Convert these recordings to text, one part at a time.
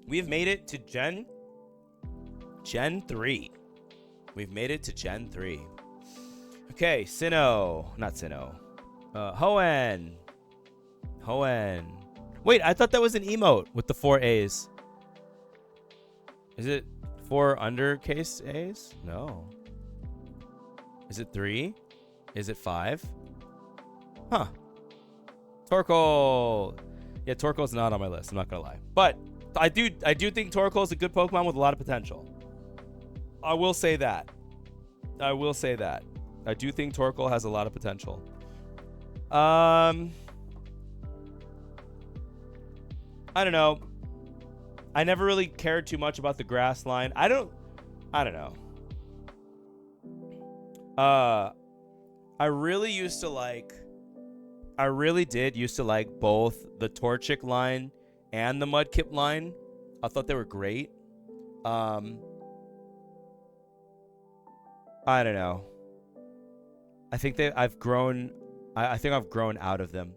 We've made it to Gen 3. We've made it to Gen 3. Okay, SINNOH. Not SINNOH. HOENN. HOENN. Wait, I thought that was an emote with the 4 A's. Is it 4 undercase A's? No. Is it 3? Is it 5? Huh. Torkoal. Yeah, Torkoal's not on my list. I'm not gonna lie, but I do think Torkoal is a good Pokemon with a lot of potential. I will say that. I do think Torkoal has a lot of potential. I don't know. I never really cared too much about the grass line. I don't know. I really did used to like both the Torchic line and the Mudkip line. I thought they were great. I don't know. I think I've grown out of them.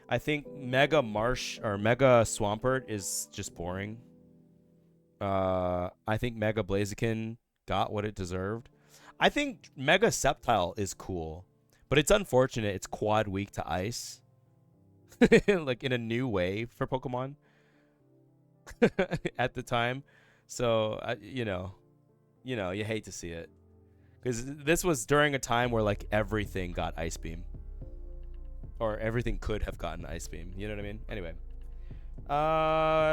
I think Mega Marsh or Mega Swampert is just boring. I think Mega Blaziken got what it deserved. I think Mega Sceptile is cool, but it's unfortunate it's quad weak to ice. Like in a new way for Pokemon at the time. So, you hate to see it. Because this was during a time where like everything got Ice Beam. Or everything could have gotten Ice Beam. You know what I mean? Anyway.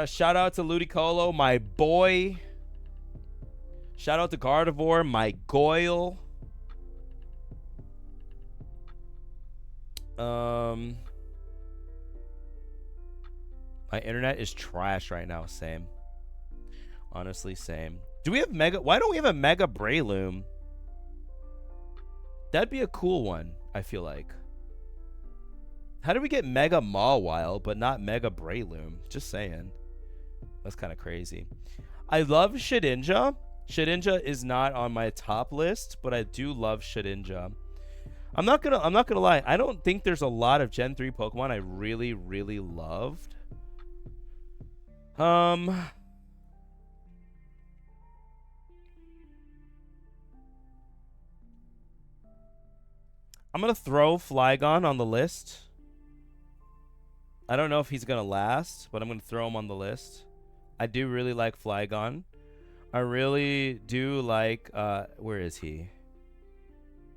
Shout out to Ludicolo, my boy. Shout out to Gardevoir, my Goyle. My internet is trash right now. Same. Honestly, same. Do we have Mega? Why don't we have a Mega Breloom? That'd be a cool one, I feel like. How do we get Mega Mawile, but not Mega Breloom? Just saying. That's kind of crazy. I love Shedinja. Shedinja is not on my top list, but I do love Shedinja. I'm not gonna lie. I don't think there's a lot of Gen 3 Pokemon I really, really loved. I'm gonna throw Flygon on the list. I don't know if he's gonna last, but I'm gonna throw him on the list. I do really like Flygon. I really do like where is he?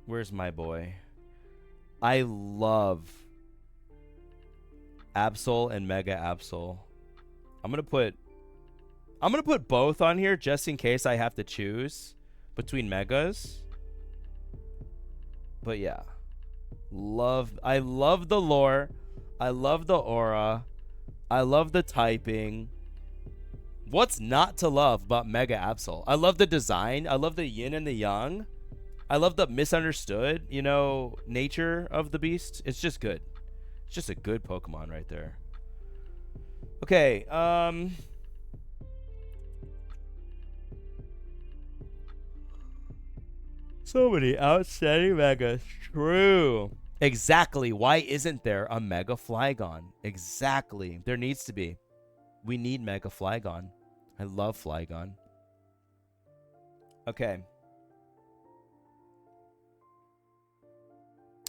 Where's my boy? I love Absol and Mega Absol. I'm gonna put both on here just in case I have to choose between megas. But yeah. I love the lore. I love the aura. I love the typing. What's not to love about Mega Absol? I love the design. I love the yin and the yang. I love the misunderstood, nature of the beast. It's just good. It's just a good Pokemon right there. Okay, so many outstanding megas. True. Exactly. Why isn't there a Mega Flygon? Exactly. There needs to be. We need Mega Flygon. I love Flygon. Okay.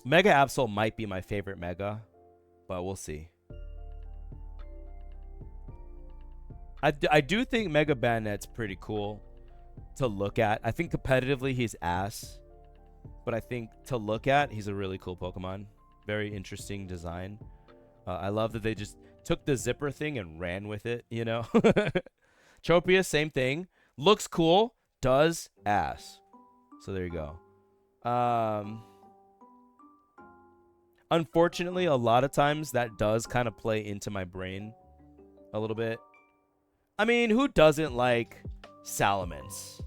Mega Absol might be my favorite Mega, but we'll see. I do think Mega Bandit's pretty cool to look at. I think competitively he's ass, but I think to look at he's a really cool Pokemon. Very interesting design. I love that they just took the zipper thing and ran with it, Tropius, same thing. Looks cool, does ass. So there you go. Unfortunately, a lot of times that does kind of play into my brain a little bit. I mean, who doesn't like Salamence?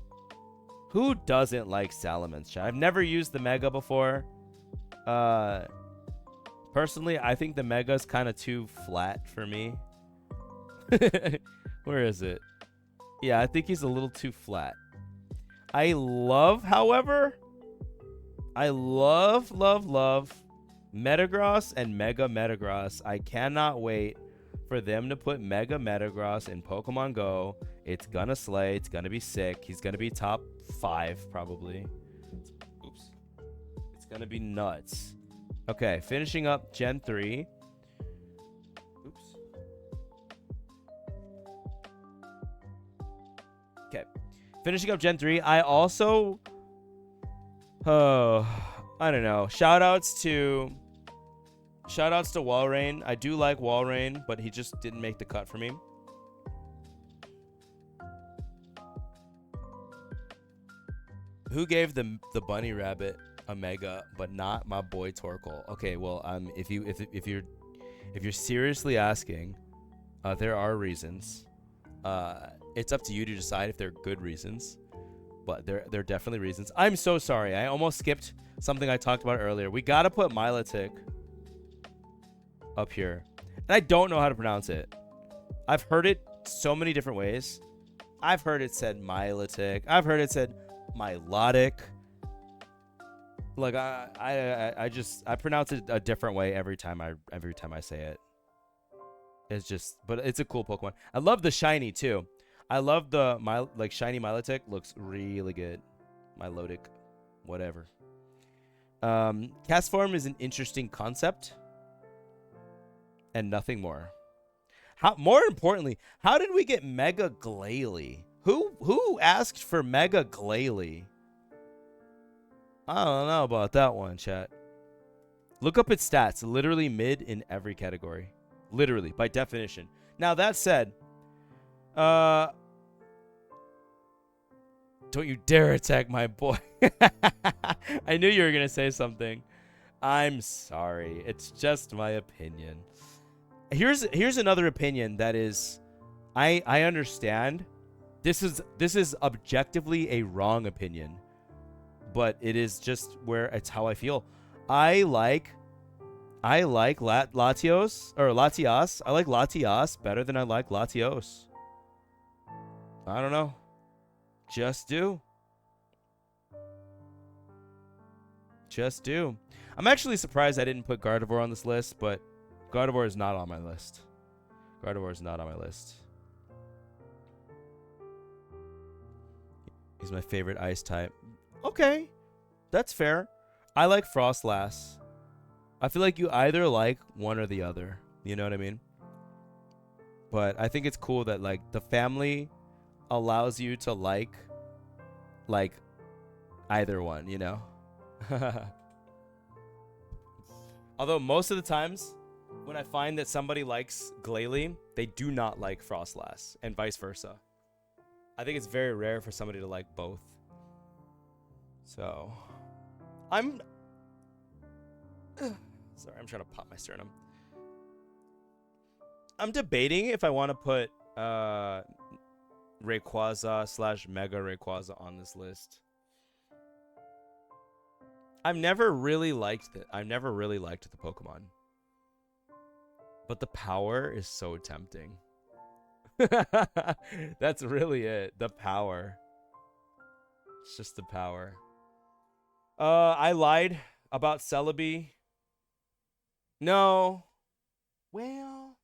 Who doesn't like Salamence? I've never used the Mega before. Personally, I think the Mega's kind of too flat for me. Where is it? Yeah, I think he's a little too flat. I love, however, I love Metagross and Mega Metagross. I cannot wait for them to put Mega Metagross in Pokemon Go. It's gonna slay. It's gonna be sick. He's gonna be top 5 probably. Oops. It's gonna be nuts. Okay, finishing up Gen 3. Oops. Okay, finishing up Gen 3. I also, I don't know. Shoutouts to Walrein. I do like Walrein, but he just didn't make the cut for me. Who gave the bunny rabbit a mega, but not my boy Torkoal? Okay, well, if you're seriously asking, there are reasons. It's up to you to decide if they're good reasons, but they're definitely reasons. I'm so sorry. I almost skipped something I talked about earlier. We gotta put Milotic up here, and I don't know how to pronounce it. I've heard it so many different ways. I've heard it said Milotic. I've heard it said Milotic. Like I pronounce it a different way every time I say it. It's just, but it's a cool Pokemon. I love the shiny too. I love the shiny Milotic. Looks really good. Milotic, whatever. Cast form is an interesting concept, and nothing more. More importantly, how did we get Mega Glalie? Who asked for Mega Glalie? I don't know about that one, chat. Look up its stats. Literally mid in every category. Literally, by definition. Now, that said, don't you dare attack my boy. I knew you were going to say something. I'm sorry. It's just my opinion. Here's another opinion that is, I understand. This is objectively a wrong opinion, but it is just where it's how I feel. I like Latios or Latias. I like Latias better than I like Latios. I don't know. Just do. Just do. I'm actually surprised I didn't put Gardevoir on this list, but Gardevoir is not on my list. Gardevoir is not on my list. He's my favorite ice type. Okay, that's fair. I like Frostlass. I feel like you either like one or the other. You know what I mean? But I think it's cool that like the family allows you to like either one, you know? Although most of the times when I find that somebody likes Glalie, they do not like Frostlass, and vice versa. I think it's very rare for somebody to like both. So, I'm sorry, I'm trying to pop my sternum. I'm debating if I want to put Rayquaza / Mega Rayquaza on this list. I've never really liked it. I've never really liked the Pokemon. But the power is so tempting. That's really it. The power. It's just the power. I lied about Celebi. No. Well.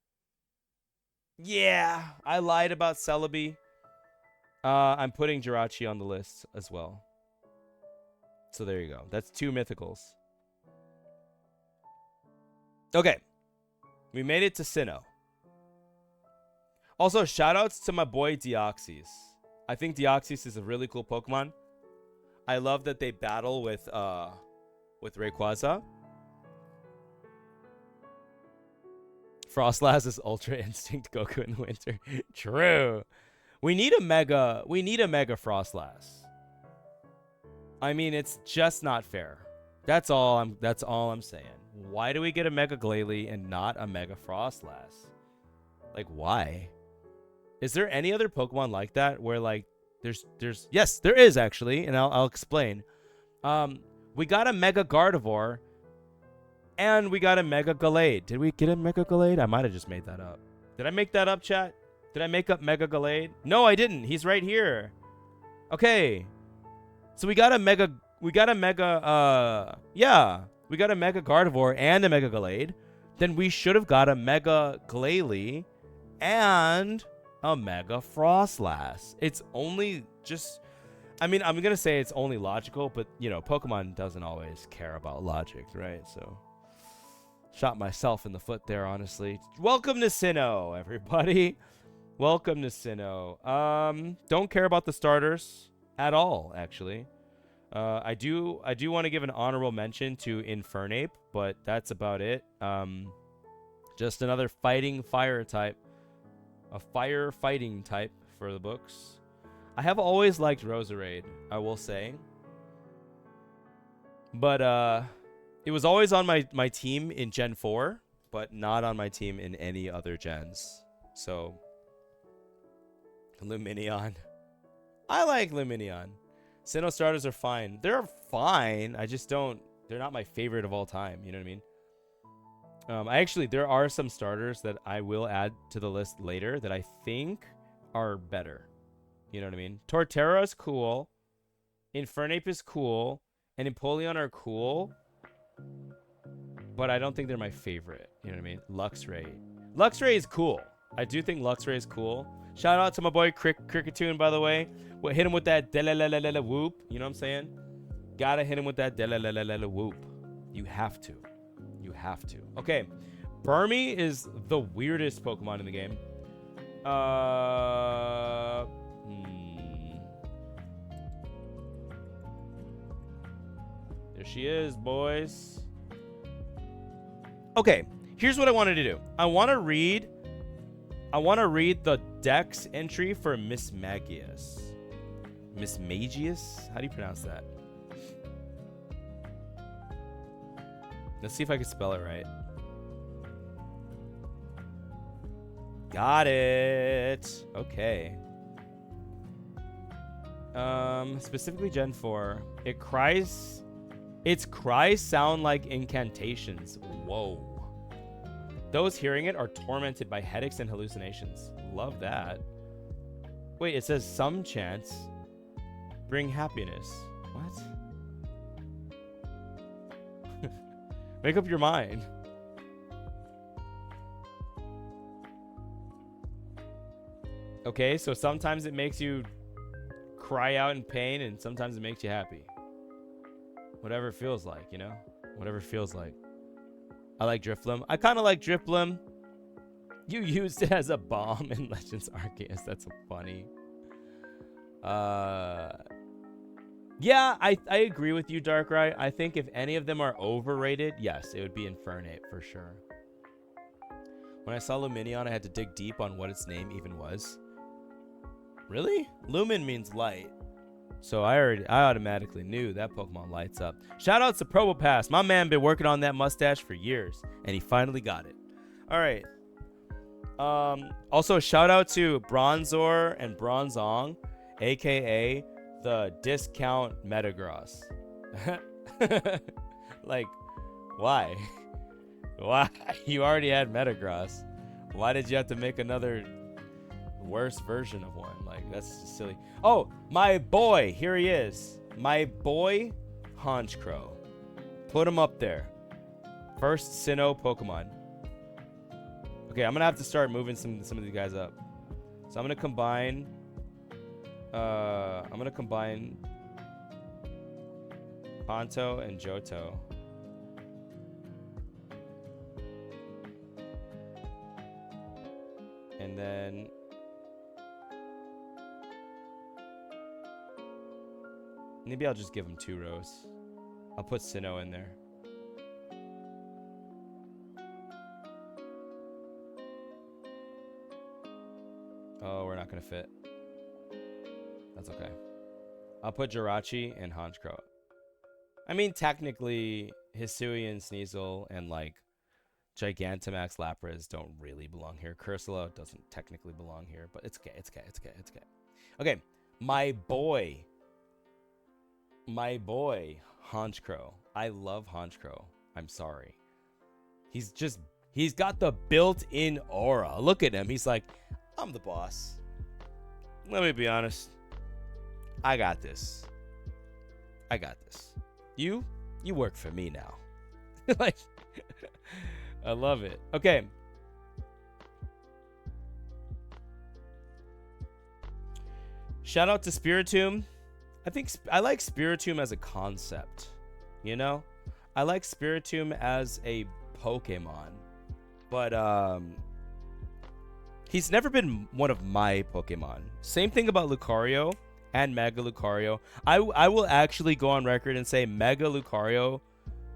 Yeah, I lied about Celebi. I'm putting Jirachi on the list as well. So there you go. That's 2 mythicals. Okay. We made it to Sinnoh. Also, shoutouts to my boy Deoxys. I think Deoxys is a really cool Pokemon. I love that they battle with Rayquaza. Frostlass is Ultra Instinct Goku in the winter. True. We need a mega Frostlass. I mean, it's just not fair. That's all I'm saying. Why do we get a Mega Glalie and not a Mega Frostlass? Like, why? Is there any other Pokemon like that where like there's yes, there is actually, and I'll explain. We got a Mega Gardevoir and we got a Mega Gallade. Did we get a Mega Gallade? I might have just made that up. Did I make that up, chat? Did I make up Mega Gallade? No, I didn't. He's right here. Okay. So we got a Mega Gardevoir and a Mega Gallade. Then we should have got a Mega Glalie and a Mega Frostlass. It's only just, I mean, I'm going to say it's only logical, but, you know, Pokemon doesn't always care about logic, right? So, shot myself in the foot there, honestly. Welcome to Sinnoh, everybody. Welcome to Sinnoh. Don't care about the starters at all, actually. I do want to give an honorable mention to Infernape, but that's about it. Just another fighting fire type. A fire fighting type for the books. I have always liked Roserade, I will say. But it was always on my team in Gen 4, but not on my team in any other gens. So, Lumineon. I like Lumineon. Sinnoh starters are fine. They're fine. I just don't... They're not my favorite of all time. You know what I mean? There are some starters that I will add to the list later that I think are better. You know what I mean? Torterra is cool. Infernape is cool. And Empoleon are cool. But I don't think they're my favorite. You know what I mean? Luxray. Luxray is cool. I do think Luxray is cool. Shout out to my boy Cricketoon, by the way. We'll hit him with that delalalala whoop. You know what I'm saying? Gotta hit him with that delalalala whoop. You have to. You have to. Okay. Burmy is the weirdest Pokemon in the game. There she is, boys. Okay. Here's what I wanted to do. I want to read the Dex entry for Miss Magius. Miss Magius? How do you pronounce that? Let's see if I can spell it right. Got it. Okay. Specifically Gen 4. Its cries sound like incantations. Whoa. Those hearing it are tormented by headaches and hallucinations. Love that. Wait, it says some chants bring happiness. What? Make up your mind. Okay, so sometimes it makes you cry out in pain and sometimes it makes you happy. Whatever it feels like, you know? Whatever it feels like. I like Drifloon. I kind of like Drifloon. You used it as a bomb in Legends Arceus. That's funny. Yeah, I agree with you, Darkrai. I think if any of them are overrated, yes, it would be Infernape for sure. When I saw Lumineon, I had to dig deep on what its name even was. Really? Lumin means light. So I automatically knew that Pokemon lights up. Shout out to Probopass. My man been working on that mustache for years, and he finally got it. All right. Also, shout out to Bronzor and Bronzong, a.k.a. the discount Metagross. Like, why? Why? You already had Metagross. Why did you have to make another worse version of one? Like, that's just silly. Oh, my boy. Here he is. My boy, Honchkrow. Put him up there. First Sinnoh Pokemon. Okay, I'm going to have to start moving some of these guys up. So I'm going to combine... Kanto and Johto. And then... maybe I'll just give him 2 rows. I'll put Sinnoh in there. Oh, we're not going to fit. That's okay. I'll put Jirachi and Honchkrow. I mean, technically, Hisuian, Sneasel, and, like, Gigantamax, Lapras don't really belong here. Cursula doesn't technically belong here, but it's okay, it's okay, it's okay, it's okay. Okay, my boy, Honchkrow. I love Honchkrow. I'm sorry. He's got the built-in aura. Look at him. He's like, I'm the boss. Let me be honest. I got this. I got this. You work for me now. Like, I love it. Okay. Shout out to Spiritomb. I think I like Spiritomb as a concept. You know, I like Spiritomb as a Pokemon, but he's never been one of my Pokemon. Same thing about Lucario and Mega Lucario. I will actually go on record and say Mega Lucario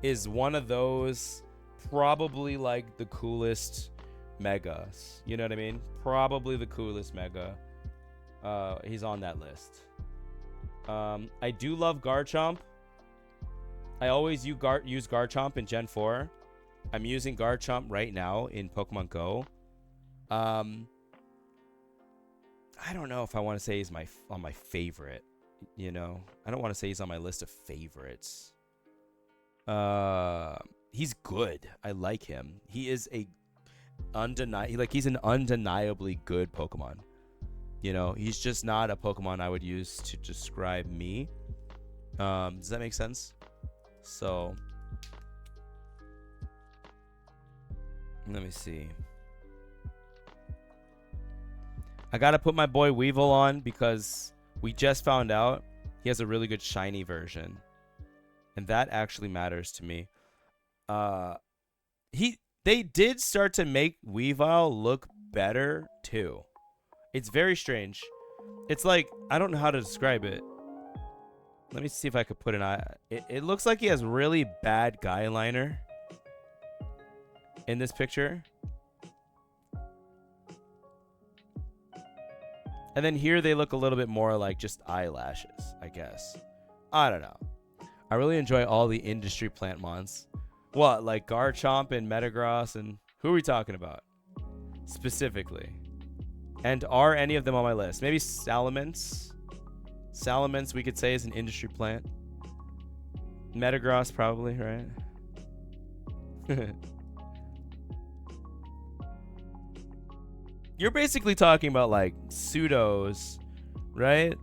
is one of those, probably like the coolest Megas. You know what I mean? Probably the coolest Mega. He's on that list. I do love Garchomp. I always use Garchomp in Gen 4. I'm using Garchomp right now in Pokemon Go. I don't know if I want to say he's on my favorite. You know, I don't want to say he's on my list of favorites. He's good. I like him. He is he's an undeniably good Pokemon. You know, he's just not a Pokemon I would use to describe me. Does that make sense? So, let me see. I gotta put my boy Weevil on because we just found out he has a really good shiny version, and that actually matters to me. They did start to make Weavile look better too. It's very strange. It's like, I don't know how to describe it. Let me see if I could put an eye. It looks like he has really bad guy liner in this picture. And then here they look a little bit more like just eyelashes, I guess. I don't know. I really enjoy all the industry plant mons. What, like Garchomp and Metagross, and who are we talking about specifically? And are any of them on my list? Maybe Salamence. Salamence, we could say, is an industry plant. Metagross, probably, right? You're basically talking about like pseudos, right?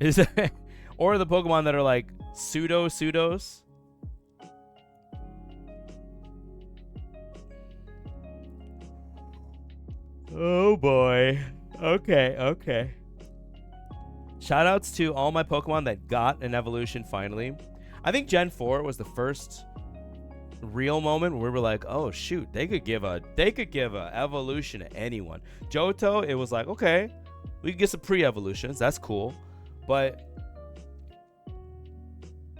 Is that, or the Pokemon that are like pseudos? Oh boy. Okay. Shoutouts to all my Pokemon that got an evolution finally. I think Gen 4 was the first real moment where we were like, oh shoot, they could give a evolution to anyone. Johto, it was like, okay, we could get some pre-evolutions, that's cool. But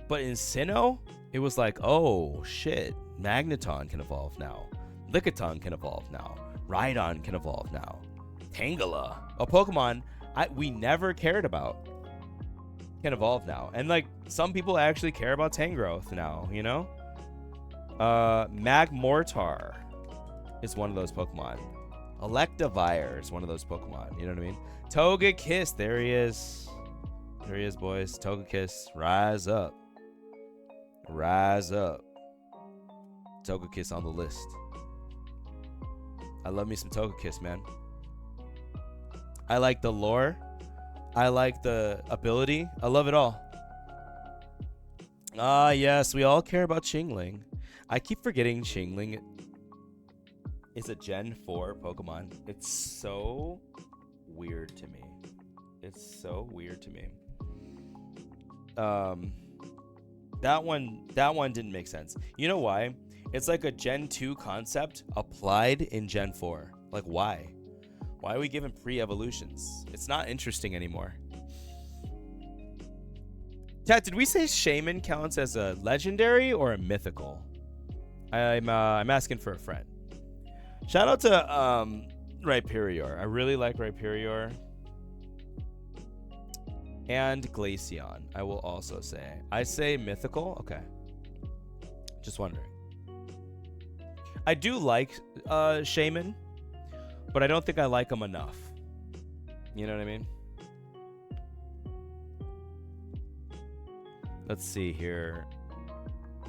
in Sinnoh, it was like, oh shit, Magneton can evolve now. Lickitung can evolve now. Rhydon can evolve now. Tangela, a Pokemon we never cared about, can evolve now. And like, some people actually care about Tangrowth now, you know? Magmortar is one of those Pokemon. Electivire is one of those Pokemon, you know what I mean? Togekiss, there he is. There he is, boys. Togekiss, rise up. Rise up. Togekiss on the list. I love me some Togekiss, man. I like the lore. I like the ability. I love it all. Ah, yes, we all care about Chingling. I keep forgetting Chingling is a Gen 4 Pokemon. It's so weird to me. It's so weird to me. That one didn't make sense. You know why? It's like a Gen 2 concept applied in Gen 4. Like, why? Why are we giving pre-evolutions? It's not interesting anymore. Chat, did we say Shaman counts as a legendary or a mythical? I'm asking for a friend. Shout out to Rhyperior. I really like Rhyperior. And Glaceon, I will also say. I say mythical? Okay. Just wondering. I do like Shaman, but I don't think I like him enough. You know what I mean? Let's see here.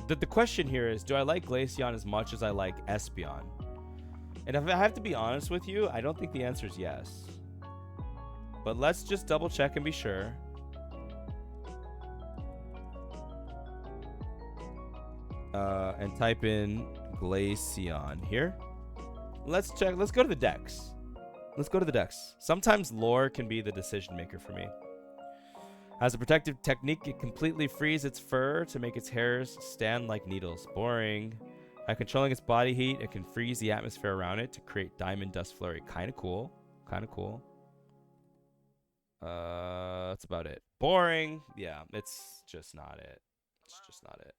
The question here is, do I like Glaceon as much as I like Espeon? And if I have to be honest with you, I don't think the answer is yes. But let's just double check and be sure. And type in Glaceon here. Let's check. Let's go to the Dex. Let's go to the dex. Sometimes lore can be the decision maker for me. As a protective technique, it completely frees its fur to make its hairs stand like needles. Boring. By controlling its body heat, it can freeze the atmosphere around it to create diamond dust flurry. Kind of cool. Kind of cool. That's about it. Boring. Yeah, it's just not it. It's just not it.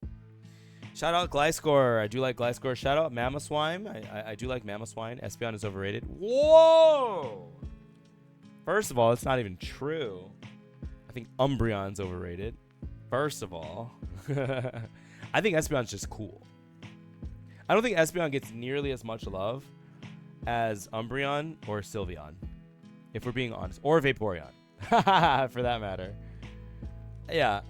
Shout out Gliscor. I do like Gliscor. Shout out Mamoswine. I do like Mamoswine. Espeon is overrated. Whoa! First of all, it's not even true. I think Umbreon's overrated. First of all. I think Espeon's just cool. I don't think Espeon gets nearly as much love as Umbreon or Sylveon, if we're being honest. Or Vaporeon, for that matter. Yeah,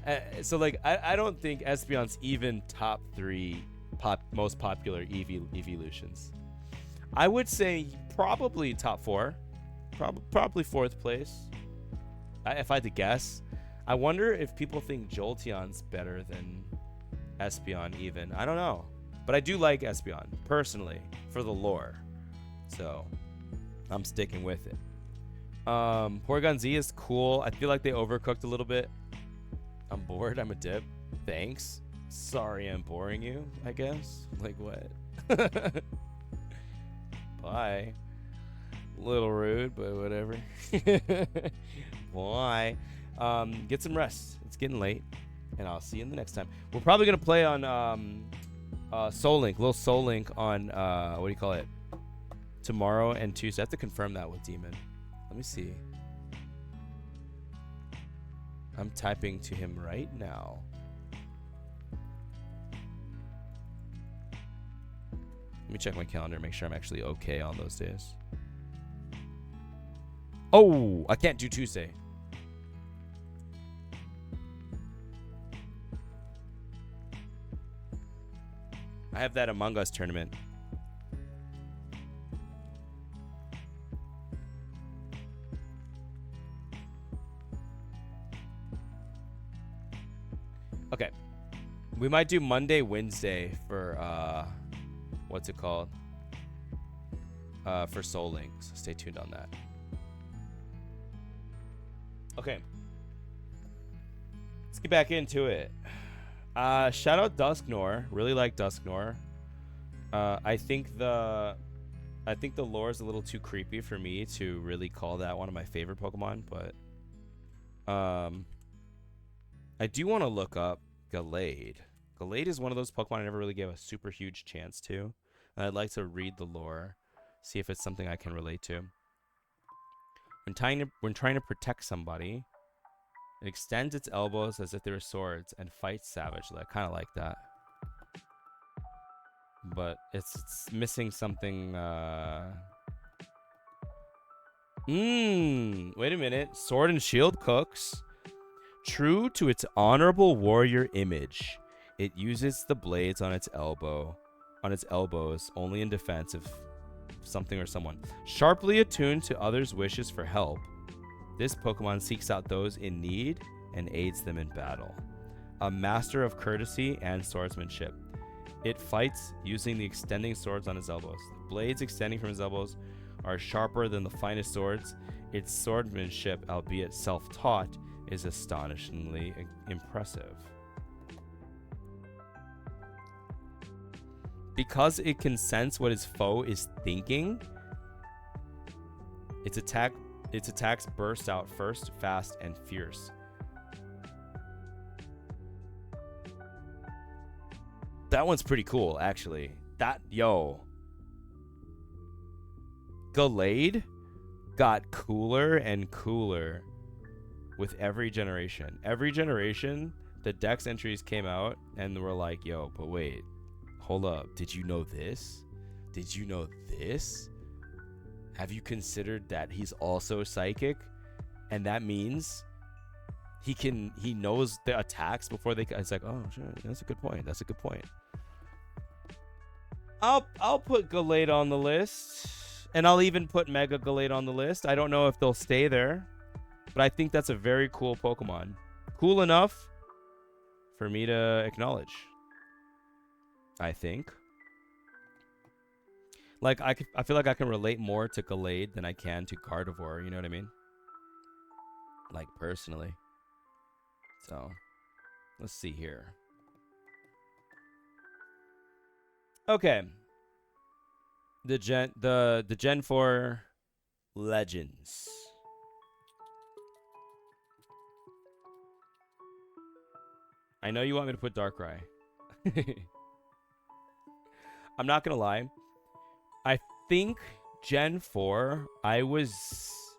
so like I don't think Espeon's even top 3 most popular evolutions. I would say probably top 4, probably 4th place. If I had to guess, I wonder if people think Jolteon's better than Espeon even. I don't know, but I do like Espeon personally for the lore, so I'm sticking with it. Porygon Z is cool. I feel like they overcooked a little bit. I'm bored. I'm a dip. Thanks. Sorry I'm boring you, I guess. Like what? Bye. Little rude, but whatever. Bye. Get some rest. It's getting late. And I'll see you in the next time. We're probably going to play on Soul Link. Little Soul Link on, what do you call it? Tomorrow and Tuesday. I have to confirm that with Demon. Let me see. I'm typing to him right now. Let me check my calendar, make sure I'm actually okay on those days. Oh, I can't do Tuesday. I have that Among Us tournament. Okay. We might do Monday, Wednesday for what's it called? For Soul Link. So stay tuned on that. Okay. Let's get back into it. Shout out Dusknoir. Really like Dusknoir. I think the lore is a little too creepy for me to really call that one of my favorite Pokemon, but I do want to look up Gallade. Gallade is one of those Pokemon I never really gave a super huge chance to. And I'd like to read the lore, see if it's something I can relate to. When trying to protect somebody, it extends its elbows as if they were swords and fights savagely. I kind of like that. But it's missing something. Wait a minute. Sword and Shield cooks. True to its honorable warrior image, it uses the blades on its elbows only in defense of something or someone. Sharply attuned to others' wishes for help, this Pokemon seeks out those in need and aids them in battle. A master of courtesy and swordsmanship, it fights using the extending swords on his elbows. The blades extending from his elbows are sharper than the finest swords. Its swordsmanship, albeit self-taught, is astonishingly impressive. Because it can sense what its foe is thinking, its attacks burst out first, fast, and fierce. That one's pretty cool, actually. Gallade got cooler and cooler with every generation. Every generation, the Dex entries came out and were like, yo, but wait, hold up. Did you know this? Did you know this? Have you considered that he's also psychic? And that means he knows the attacks before they. It's like, oh, sure, that's a good point. That's a good point. I'll put Gallade on the list, and I'll even put Mega Gallade on the list. I don't know if they'll stay there, but I think that's a very cool Pokemon. Cool enough for me to acknowledge, I think. Like I feel like I can relate more to Gallade than I can to Gardevoir. You know what I mean? Like personally. So let's see here. Okay, the Gen 4 Legends. I know you want me to put Darkrai. I'm not gonna lie. I think Gen 4, I was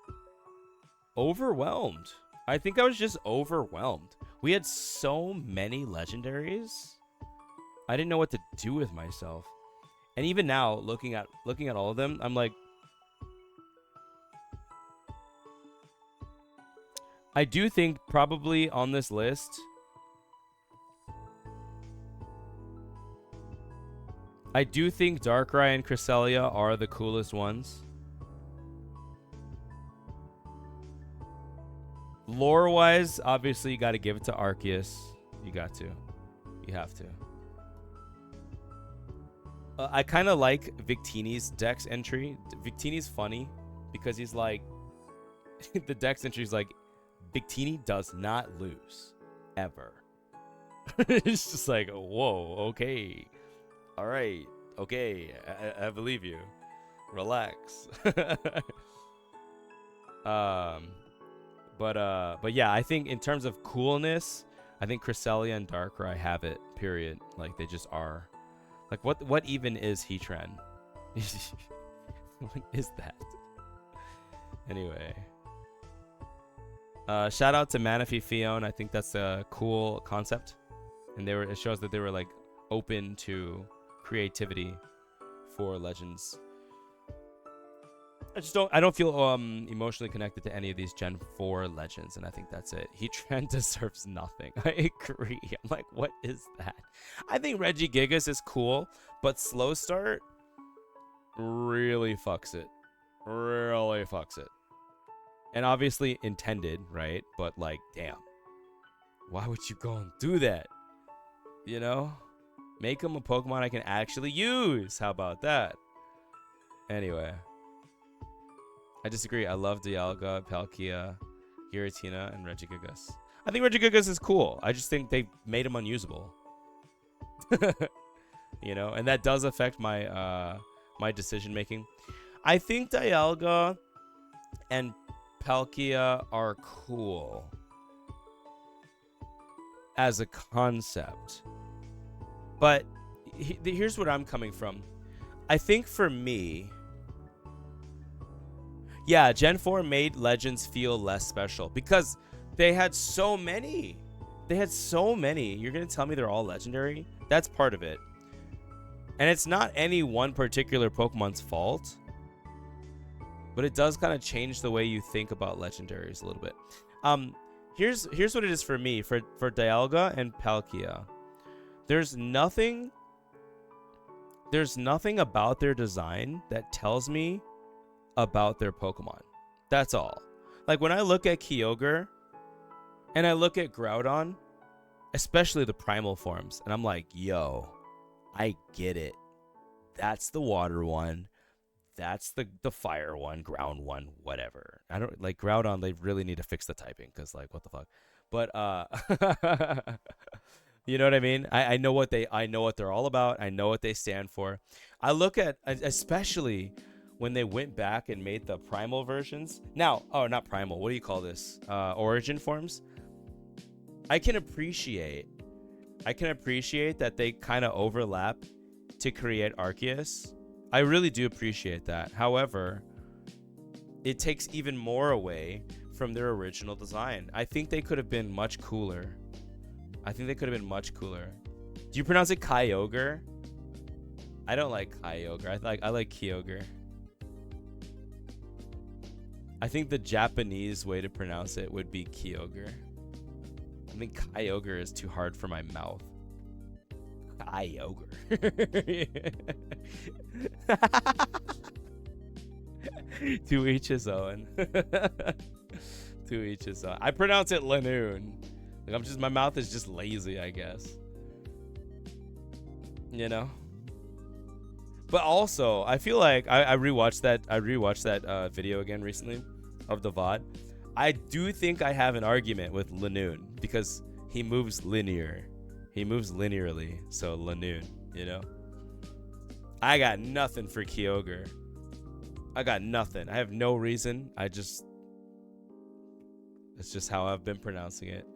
overwhelmed. I think I was just overwhelmed. We had so many legendaries. I didn't know what to do with myself. And even now, looking at all of them, I'm like, I do think probably on this list, I do think Darkrai and Cresselia are the coolest ones. Lore-wise, obviously, you got to give it to Arceus. You got to. You have to. I kind of like Victini's Dex entry. Victini's funny because he's like... the Dex entry is like, Victini does not lose. Ever. It's just like, whoa, okay. All right. Okay. I believe you. Relax. But yeah, I think in terms of coolness, I think Cresselia and Darkrai have it, period. Like, they just are. Like, what even is Heatran? What is that? Anyway. Shout out to Manaphy Fion. I think that's a cool concept. And it shows that they were, like, open to creativity for Legends. I don't feel emotionally connected to any of these Gen 4 Legends, and I think that's it. Heatran deserves nothing. I agree. I'm like, what is that? I think Regigigas is cool, but Slow Start really fucks it. Really fucks it. And obviously intended, right? But like, damn. Why would you go and do that? You know? Make him a Pokemon I can actually use. How about that? Anyway. I disagree. I love Dialga, Palkia, Giratina, and Regigigas. I think Regigigas is cool. I just think they made him unusable. You know, and that does affect my my decision making. I think Dialga and Palkia are cool as a concept. But here's what I'm coming from. I think for me, yeah, Gen 4 made Legends feel less special because they had so many. They had so many. You're going to tell me they're all legendary? That's part of it. And it's not any one particular Pokemon's fault, but it does kind of change the way you think about legendaries a little bit. Here's what it is for me. For Dialga and Palkia, there's nothing about their design that tells me about their Pokemon. That's all. Like when I look at Kyogre and I look at Groudon, especially the primal forms, and I'm like, yo, I get it. That's the water one. That's the fire one, ground one, whatever. I don't like Groudon. They really need to fix the typing because like what the fuck. But you know what I mean? I know what they're all about. I know what they stand for. I look at especially when they went back and made the primal versions. Now, oh, not primal. What do you call this? Origin forms. I can appreciate that they kind of overlap to create Arceus. I really do appreciate that. However, it takes even more away from their original design. I think they could have been much cooler. Do you pronounce it Kyogre? I don't like Kyogre. I like Kyogre. I think the Japanese way to pronounce it would be Kyogre. I think Kyogre is too hard for my mouth. Kyogre. To each his own. To each his own. I pronounce it Lanoon. Like my mouth is just lazy, I guess. You know? But also, I feel like I rewatched that. I rewatched that video again recently of the VOD. I do think I have an argument with Lanoon because he moves linear. He moves linearly. So Lanoon, you know. I got nothing for Kyogre. I got nothing. I have no reason. It's just how I've been pronouncing it.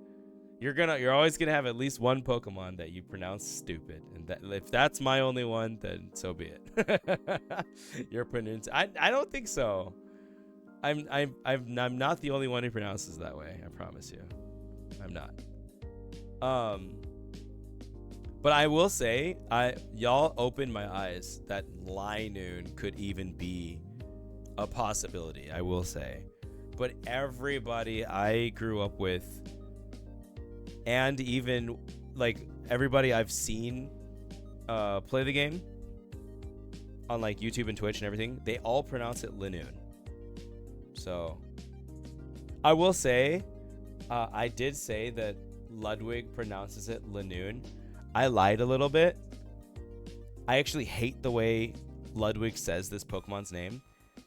You're always gonna have at least one Pokemon that you pronounce stupid, and that if that's my only one, then so be it. You're pronouncing. I don't think so. I'm not the only one who pronounces that way. I promise you, I'm not. But I will say, y'all opened my eyes that Linoon could even be a possibility. I will say, but everybody I grew up with, and even like everybody I've seen play the game on like YouTube and Twitch and everything, they all pronounce it Linoon. So I will say, I did say that Ludwig pronounces it Lanoon. I lied a little bit. I actually hate the way Ludwig says this Pokemon's name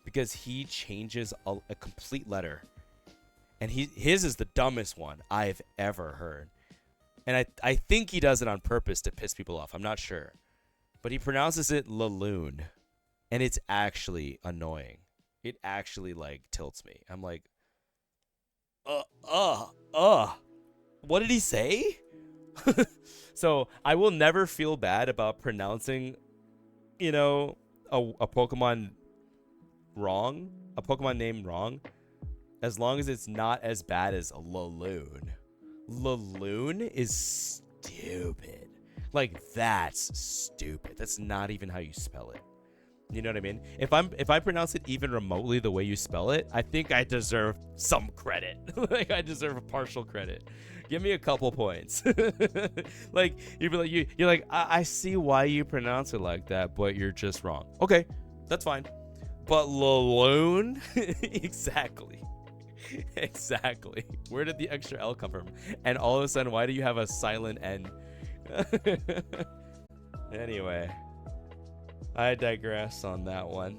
because he changes a complete letter. And his is the dumbest one I've ever heard. And I think he does it on purpose to piss people off. I'm not sure. But he pronounces it Laloon. And it's actually annoying. It actually like tilts me. I'm like, what did he say? So I will never feel bad about pronouncing, you know, a Pokemon wrong, a Pokemon name wrong, as long as it's not as bad as Laloon. Laloon is stupid. Like, that's stupid. That's not even how you spell it. You know what I mean? If I pronounce it even remotely the way you spell it, I think I deserve some credit. Like, I deserve a partial credit. Give me a couple points. Like, you're like, I see why you pronounce it like that, but you're just wrong. Okay, that's fine. But Laloon? Exactly. Exactly. Where did the extra L come from? And all of a sudden, why do you have a silent N? Anyway, I digress on that one.